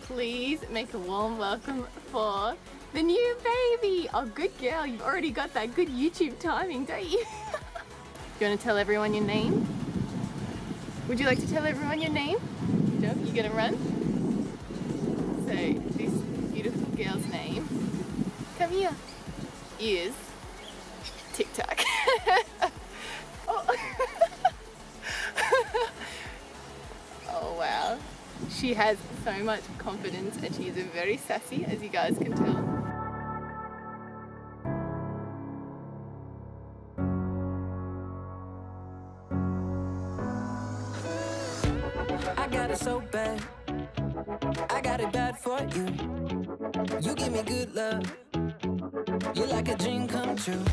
please make a warm welcome for the new baby. Oh, good girl. You've already got that good YouTube timing, don't you? You want to tell everyone your name? Would you like to tell everyone your name? Job, you gonna run? So this beautiful girl's name, come here, is TicTac. Oh. Oh wow. She has so much confidence and she is very sassy, as you guys can tell. I got it so bad, I got it bad for you. You give me good love, you're like a dream come true.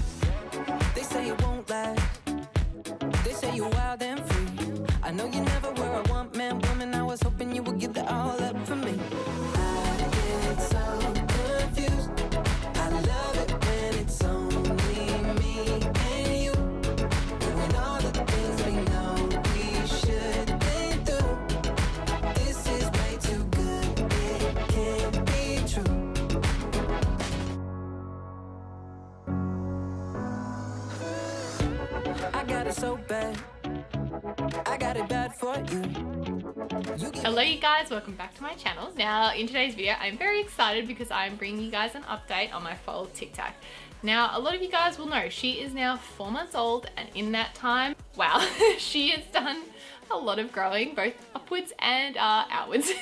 They say it won't last, they say you're wild and free. I know you never were a one-man woman, I was hoping you would give it all up for me. I get so confused, I love it when it's only me and you, doing all the things we know we shouldn't do. This is way too good, it can't be true. I got it so bad, I got it bad for you. Hello you guys, welcome back to my channel. Now in today's video I'm very excited because I'm bringing you guys an update on my foal TicTac. Now a lot of you guys will know she is now 4 months old, and in that time, wow, she has done a lot of growing, both upwards and outwards.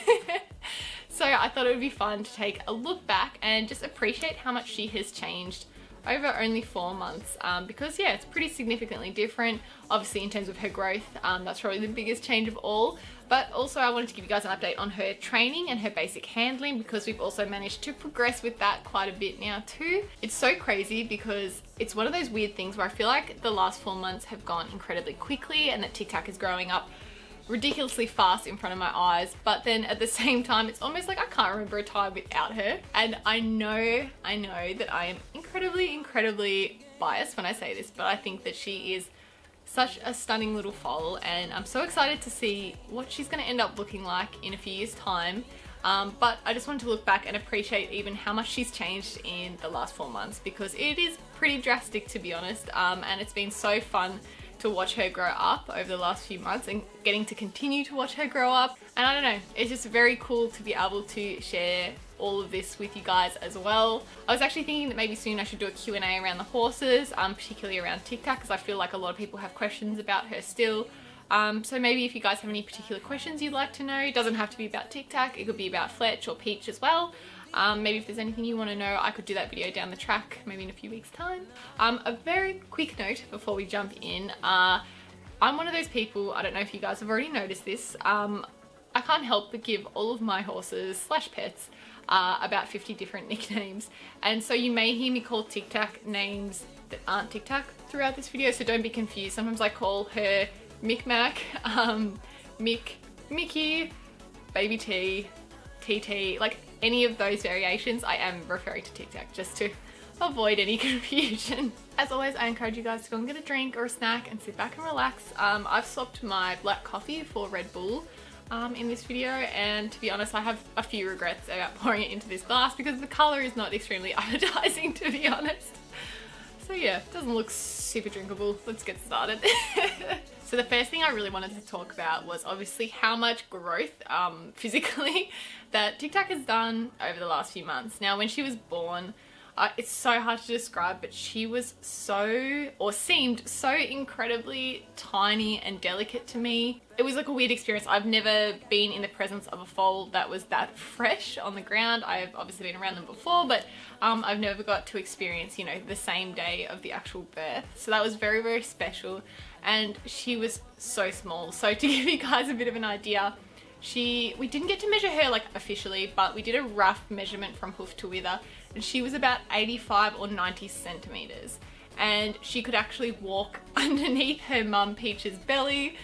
So I thought it would be fun to take a look back and just appreciate how much she has changed over only 4 months, because yeah, it's pretty significantly different. Obviously in terms of her growth, that's probably the biggest change of all, but also I wanted to give you guys an update on her training and her basic handling, because we've also managed to progress with that quite a bit now too. It's so crazy because it's one of those weird things where I feel like the last 4 months have gone incredibly quickly and that TicTac is growing up ridiculously fast in front of my eyes, but then at the same time it's almost like I can't remember a time without her. And I know that I am incredibly biased when I say this, but I think that she is such a stunning little foal, and I'm so excited to see what she's going to end up looking like in a few years time. But I just wanted to look back and appreciate even how much she's changed in the last 4 months, because it is pretty drastic, to be honest, and it's been so fun to watch her grow up over the last few months and getting to continue to watch her grow up. And I don't know, it's just very cool to be able to share all of this with you guys as well. I was actually thinking that maybe soon I should do a Q&A around the horses, particularly around TicTac, because I feel like a lot of people have questions about her still. So maybe if you guys have any particular questions you'd like to know, it doesn't have to be about TicTac, it could be about Fletch or Peach as well. Maybe if there's anything you want to know, I could do that video down the track, maybe in a few weeks time. A very quick note before we jump in. I'm one of those people, I don't know if you guys have already noticed this, I can't help but give all of my horses / pets about 50 different nicknames. And so you may hear me call TicTac names that aren't TicTac throughout this video, so don't be confused. Sometimes I call her Mick-Mac, Mick, Mickey, Baby T, TT, like any of those variations, I am referring to TicTac just to avoid any confusion. As always, I encourage you guys to go and get a drink or a snack and sit back and relax. I've swapped my black coffee for Red Bull in this video, and to be honest, I have a few regrets about pouring it into this glass because the color is not extremely appetizing, to be honest. So yeah, it doesn't look super drinkable. Let's get started. So the first thing I really wanted to talk about was obviously how much growth physically that TicTac has done over the last few months. Now when she was born, it's so hard to describe, but she was so, or seemed so incredibly tiny and delicate to me. It was like a weird experience. I've never been in the presence of a foal that was that fresh on the ground. I've obviously been around them before, but I've never got to experience, you know, the same day of the actual birth. So that was very special, and she was so small. So to give you guys a bit of an idea, we didn't get to measure her like officially, but we did a rough measurement from hoof to wither, and she was about 85 or 90 centimeters, and she could actually walk underneath her mum Peach's belly.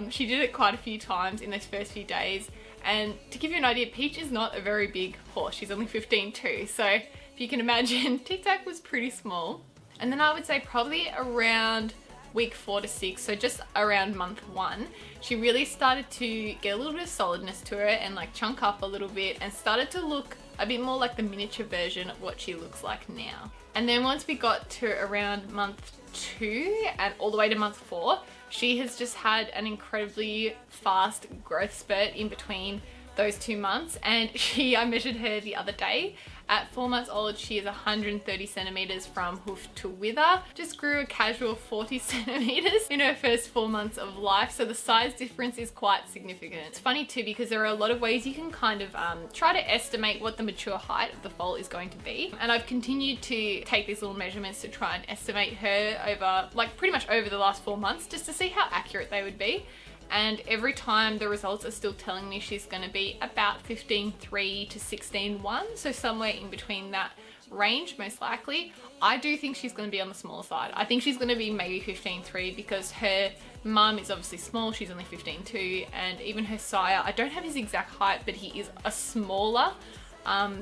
She did it quite a few times in those first few days, and to give you an idea, Peach is not a very big horse. She's only 15 too, so if you can imagine, TicTac was pretty small. And then I would say probably around week 4 to 6, so just around month 1, she really started to get a little bit of solidness to her and like chunk up a little bit and started to look a bit more like the miniature version of what she looks like now. And then once we got to around month 2 and all the way to month 4, she has just had an incredibly fast growth spurt in between those 2 months. And I measured her the other day. At 4 months old, she is 130 centimeters from hoof to wither. Just grew a casual 40 centimeters in her first 4 months of life. So the size difference is quite significant. It's funny too, because there are a lot of ways you can kind of try to estimate what the mature height of the foal is going to be. And I've continued to take these little measurements to try and estimate her over, like pretty much over the last 4 months, just to see how accurate they would be. And every time the results are still telling me she's going to be about 15.3 to 16.1, so somewhere in between that range most likely. I do think she's going to be on the smaller side. I think she's going to be maybe 15.3 because her mum is obviously small, she's only 15.2, and even her sire, I don't have his exact height, but he is a smaller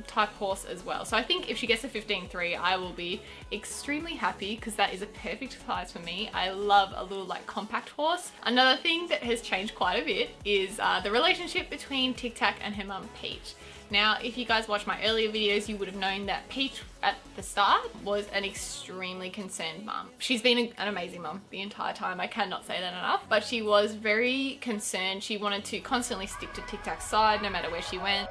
type horse as well. So I think if she gets a 15.3, I will be extremely happy because that is a perfect size for me. I love a little like compact horse. Another thing that has changed quite a bit is the relationship between TicTac and her mum Peach. Now, if you guys watched my earlier videos, you would have known that Peach at the start was an extremely concerned mum. She's been an amazing mum the entire time, I cannot say that enough, but she was very concerned. She wanted to constantly stick to TicTac's side no matter where she went.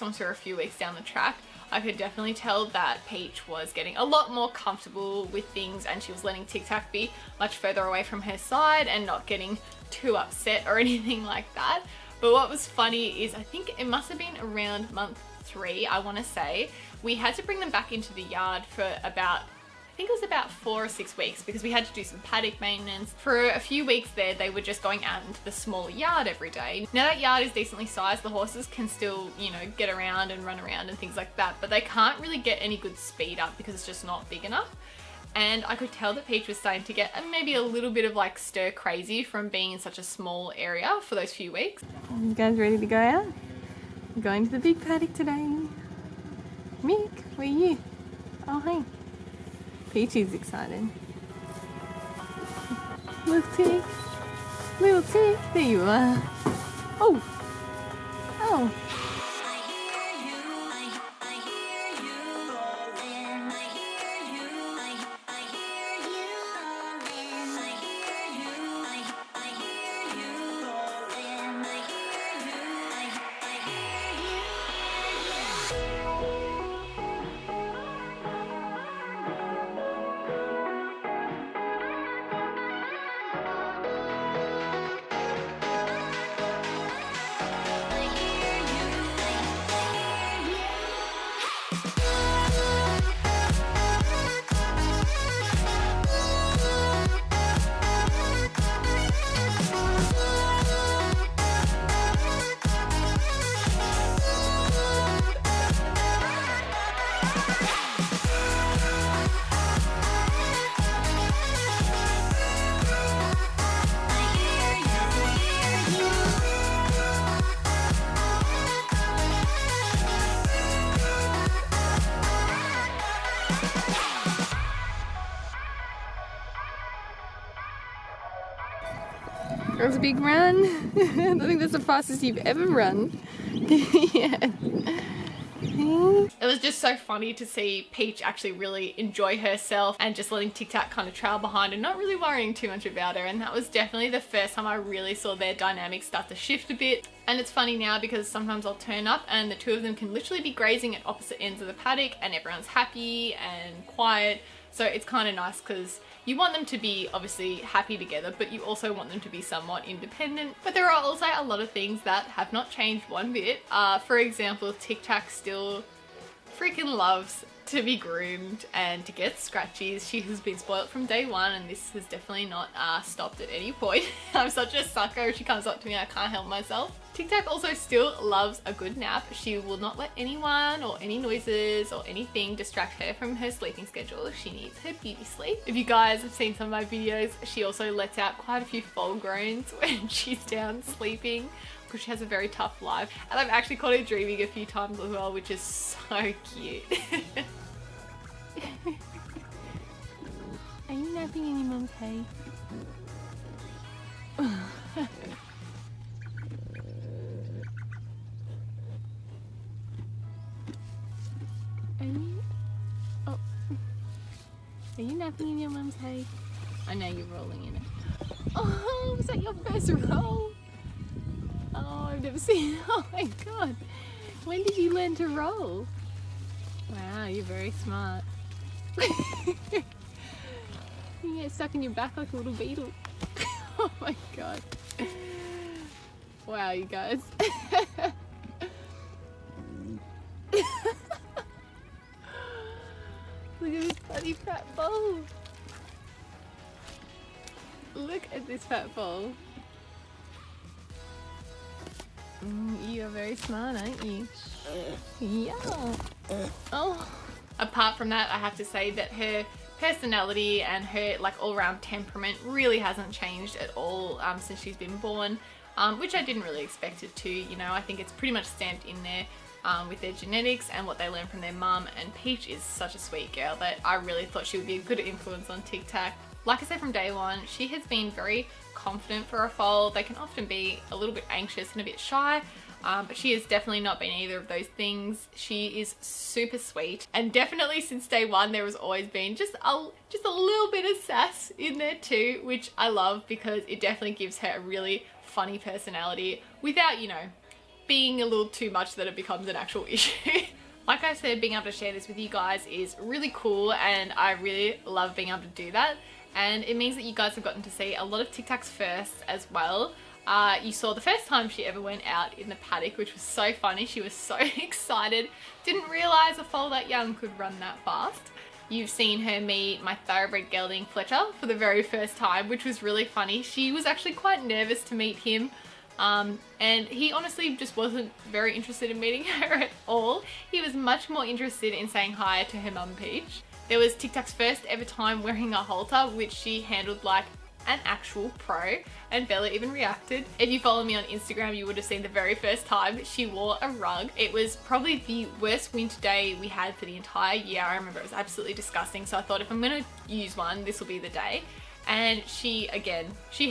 Once we were a few weeks down the track, I could definitely tell that Peach was getting a lot more comfortable with things, and she was letting TicTac be much further away from her side and not getting too upset or anything like that. But what was funny is I think it must have been around month 3, I want to say, we had to bring them back into the yard for about, I think it was about 4 or 6 weeks, because we had to do some paddock maintenance. For a few weeks there, they were just going out into the smaller yard every day. Now that yard is decently sized, the horses can still, you know, get around and run around and things like that, but they can't really get any good speed up because it's just not big enough. And I could tell that Peach was starting to get maybe a little bit of like stir crazy from being in such a small area for those few weeks. You guys ready to go out? We're going to the big paddock today. Mick, where are you? Oh, hey. Peachy's excited. Little Tick. Little Tick. There you are. Oh. Oh. That was a big run. I think that's the fastest you've ever run. Yeah. It was just so funny to see Peach actually really enjoy herself and just letting TicTac kind of trail behind and not really worrying too much about her. And that was definitely the first time I really saw their dynamics start to shift a bit. And it's funny now because sometimes I'll turn up and the two of them can literally be grazing at opposite ends of the paddock and everyone's happy and quiet. So it's kind of nice because you want them to be obviously happy together, but you also want them to be somewhat independent. But there are also a lot of things that have not changed one bit. For example, TicTac still freaking loves to be groomed and to get scratchies. She has been spoiled from day one, and this has definitely not stopped at any point. I'm such a sucker. If she comes up to me, I can't help myself. TicTac also still loves a good nap. She will not let anyone or any noises or anything distract her from her sleeping schedule. She needs her beauty sleep. If you guys have seen some of my videos, she also lets out quite a few foal groans when she's down sleeping, because she has a very tough life. And I've actually caught her dreaming a few times as well, which is so cute. Are you napping in your mum's hay? Are you napping in your mum's hay? I know you're rolling in it. Oh, was that your first roll? Oh, I've never seen it. Oh my god. When did you learn to roll? Wow, you're very smart. You get stuck in your back like a little beetle. Oh my god. Wow, you guys. Look at this bloody fat bowl. Look at this fat bowl. You are very smart, aren't you? Yeah. Oh. Apart from that, I have to say that her personality and her like all-round temperament really hasn't changed at all since she's been born, which I didn't really expect it to. You know, I think it's pretty much stamped in there with their genetics and what they learn from their mum. And Peach is such a sweet girl that I really thought she would be a good influence on TicTac. Like I said from day one, she has been very confident for a foal. They can often be a little bit anxious and a bit shy, but she has definitely not been either of those things. She is super sweet, and definitely since day one there has always been just a little bit of sass in there too, which I love because it definitely gives her a really funny personality without, you know, being a little too much that it becomes an actual issue. Like I said, being able to share this with you guys is really cool, and I really love being able to do that. And it means that you guys have gotten to see a lot of TicTac's firsts as well. You saw the first time she ever went out in the paddock, which was so funny. She was so excited. Didn't realise a foal that young could run that fast. You've seen her meet my thoroughbred gelding Fletcher for the very first time, which was really funny. She was actually quite nervous to meet him. And he honestly just wasn't very interested in meeting her at all. He was much more interested in saying hi to her mum Peach. There was TicTac's first ever time wearing a halter, which she handled like an actual pro, and Bella even reacted. If you follow me on Instagram, you would have seen the very first time she wore a rug. It was probably the worst winter day we had for the entire year. I remember it was absolutely disgusting, so I thought if I'm gonna use one, this will be the day. And she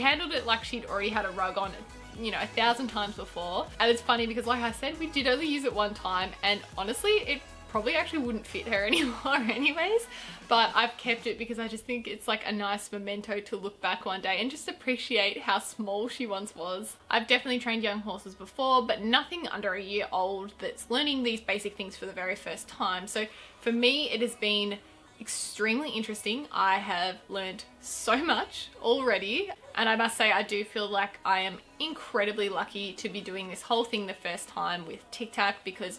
handled it like she'd already had a rug on, you know, 1,000 times before. And it's funny because like I said, we did only use it one time, and honestly it probably actually wouldn't fit her anymore anyways, but I've kept it because I just think it's like a nice memento to look back one day and just appreciate how small she once was. I've definitely trained young horses before, but nothing under a year old that's learning these basic things for the very first time. So for me, it has been extremely interesting. I have learned so much already, and I must say I do feel like I am incredibly lucky to be doing this whole thing the first time with TicTac, because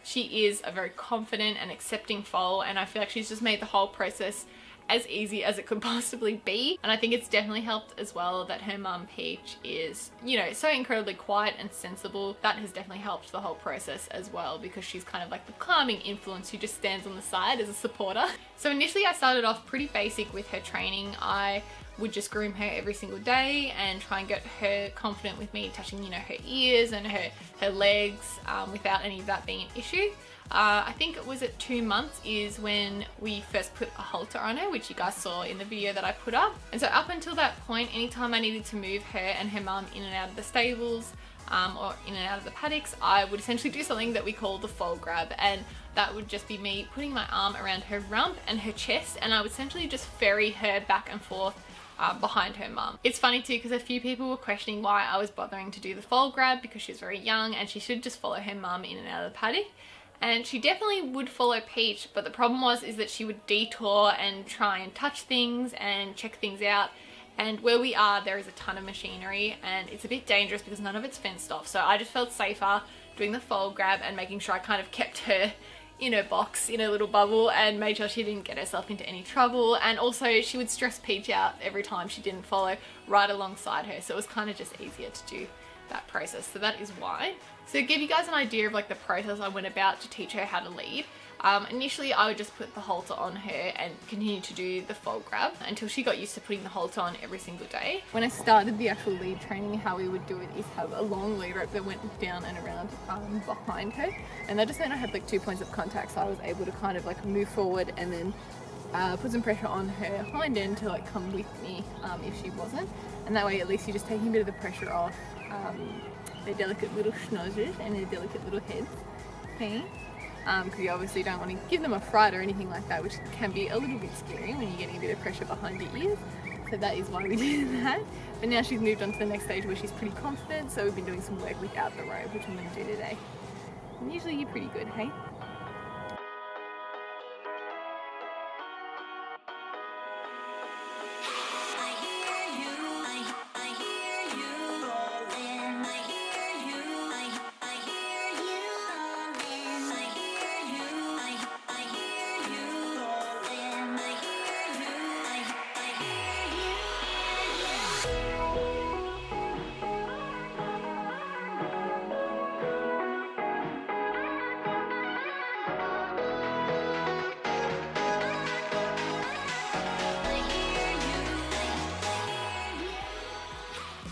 she is a very confident and accepting foal, and I feel like she's just made the whole process as easy as it could possibly be. And I think it's definitely helped as well that her mum Peach is, you know, so incredibly quiet and sensible. That has definitely helped the whole process as well, because she's kind of like the calming influence who just stands on the side as a supporter. So initially I started off pretty basic with her training. I would just groom her every single day and try and get her confident with me, touching, you know, her ears and her legs without any of that being an issue. I think it was at 2 months is when we first put a halter on her, which you guys saw in the video that I put up. And so up until that point, anytime I needed to move her and her mum in and out of the stables or in and out of the paddocks, I would essentially do something that we call the foal grab. And that would just be me putting my arm around her rump and her chest, and I would essentially just ferry her back and forth behind her mum. It's funny too because a few people were questioning why I was bothering to do the foal grab, because she's very young and she should just follow her mum in and out of the paddock. And she definitely would follow Peach, but the problem is that she would detour and try and touch things and check things out. And where we are, there is a ton of machinery and it's a bit dangerous because none of it's fenced off. So I just felt safer doing the foal grab and making sure I kind of kept her in her box, in her little bubble, and made sure she didn't get herself into any trouble. And also she would stress Peach out every time she didn't follow right alongside her. So it was kind of just easier to do that process. So that is why. So to give you guys an idea of like the process I went about to teach her how to lead. Initially I would just put the halter on her and continue to do the foal grab until she got used to putting the halter on every single day. When I started the actual lead training, how we would do it is have a long lead rope that went down and around behind her, and that just meant I had like 2 points of contact, so I was able to kind of like move forward and then put some pressure on her hind end to like come with me if she wasn't, and that way at least you're just taking a bit of the pressure off their delicate little schnozzers and their delicate little heads. Okay. Because you obviously don't want to give them a fright or anything like that, which can be a little bit scary when you're getting a bit of pressure behind your ears. So that is why we did that. But now she's moved on to the next stage where she's pretty confident, so we've been doing some work without the rope, which I'm going to do today. And usually you're pretty good, hey?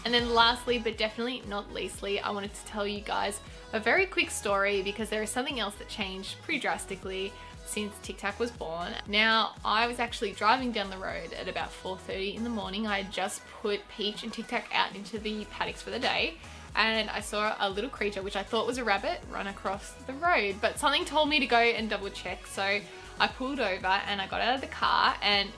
And then lastly, but definitely not leastly, I wanted to tell you guys a very quick story because there is something else that changed pretty drastically since TicTac was born. Now, I was actually driving down the road at about 4:30 in the morning. I had just put Peach and TicTac out into the paddocks for the day, and I saw a little creature, which I thought was a rabbit, run across the road, but something told me to go and double check. So I pulled over and I got out of the car, and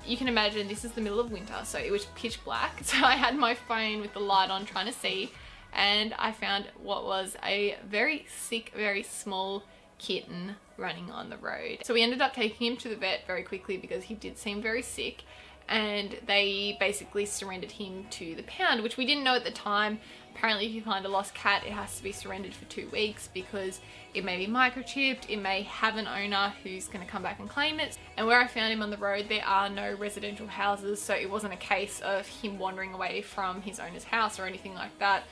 you can imagine this is the middle of winter, so it was pitch black. So I had my phone with the light on trying to see, and I found what was a very sick, very small kitten running on the road. So we ended up taking him to the vet very quickly because he did seem very sick, and they basically surrendered him to the pound, which we didn't know at the time. Apparently if you find a lost cat, it has to be surrendered for 2 weeks because it may be microchipped, it may have an owner who's going to come back and claim it. And where I found him on the road, there are no residential houses, so it wasn't a case of him wandering away from his owner's house or anything like that.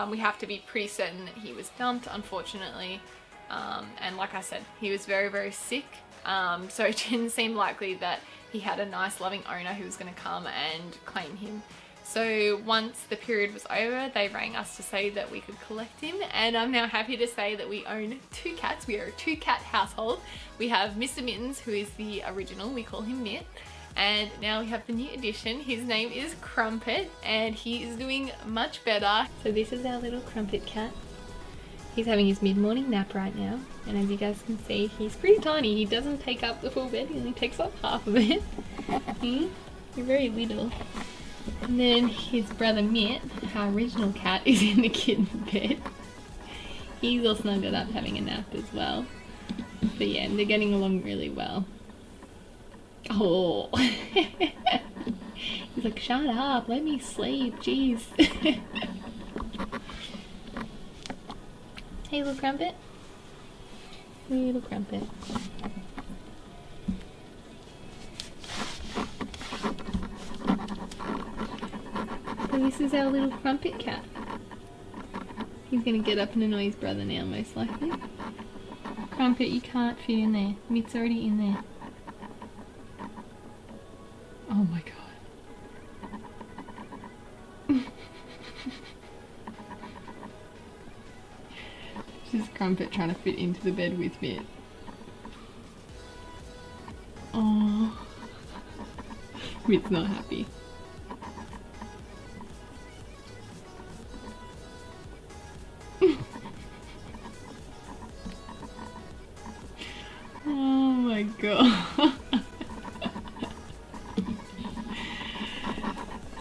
We have to be pretty certain that he was dumped, unfortunately. And like I said, he was very, very sick. So it didn't seem likely that he had a nice loving owner who was going to come and claim him. So once the period was over, they rang us to say that we could collect him, and I'm now happy to say that we own 2 cats. We are a 2-cat household. We have Mr. Mittens, who is the original, we call him Mitt, and now we have the new addition. His name is Crumpet, and he is doing much better. So this is our little Crumpet cat. He's having his mid-morning nap right now, and as you guys can see, he's pretty tiny. He doesn't take up the full bed, he only takes up half of it. You're very little. And then his brother Mitt, our original cat, is in the kitten bed. He's all snuggled up having a nap as well. But yeah, they're getting along really well. Oh, he's like, shut up, let me sleep, jeez. Hey little Crumpet. Little Crumpet. So this is our little Crumpet cat. He's gonna get up and annoy his brother now, most likely. Crumpet, you can't fit in there. Mitt's already in there. Oh my god. This is Crumpet trying to fit into the bed with Mitt. Oh, Mitt's not happy. Oh my god.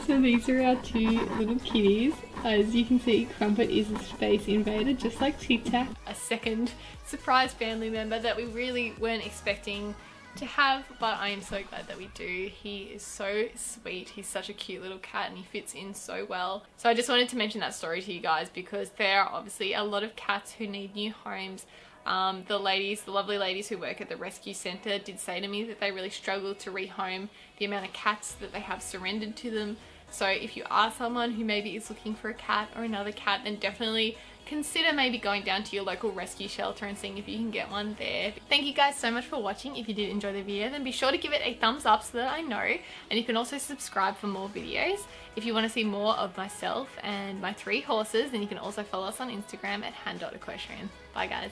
So these are our 2 little kitties. As you can see, Crumpet is a space invader, just like TicTac. A second surprise family member that we really weren't expecting to have, but I am so glad that we do. He is so sweet. He's such a cute little cat and he fits in so well. So I just wanted to mention that story to you guys because there are obviously a lot of cats who need new homes. The lovely ladies who work at the rescue centre did say to me that they really struggle to rehome the amount of cats that they have surrendered to them. So if you are someone who maybe is looking for a cat or another cat, then definitely consider maybe going down to your local rescue shelter and seeing if you can get one there. Thank you guys so much for watching. If you did enjoy the video, then be sure to give it a thumbs up so that I know, and you can also subscribe for more videos. If you want to see more of myself and my 3 horses, then you can also follow us on Instagram at hand.equestrian. Bye guys.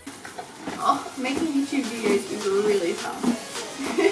Oh, making YouTube videos is really tough.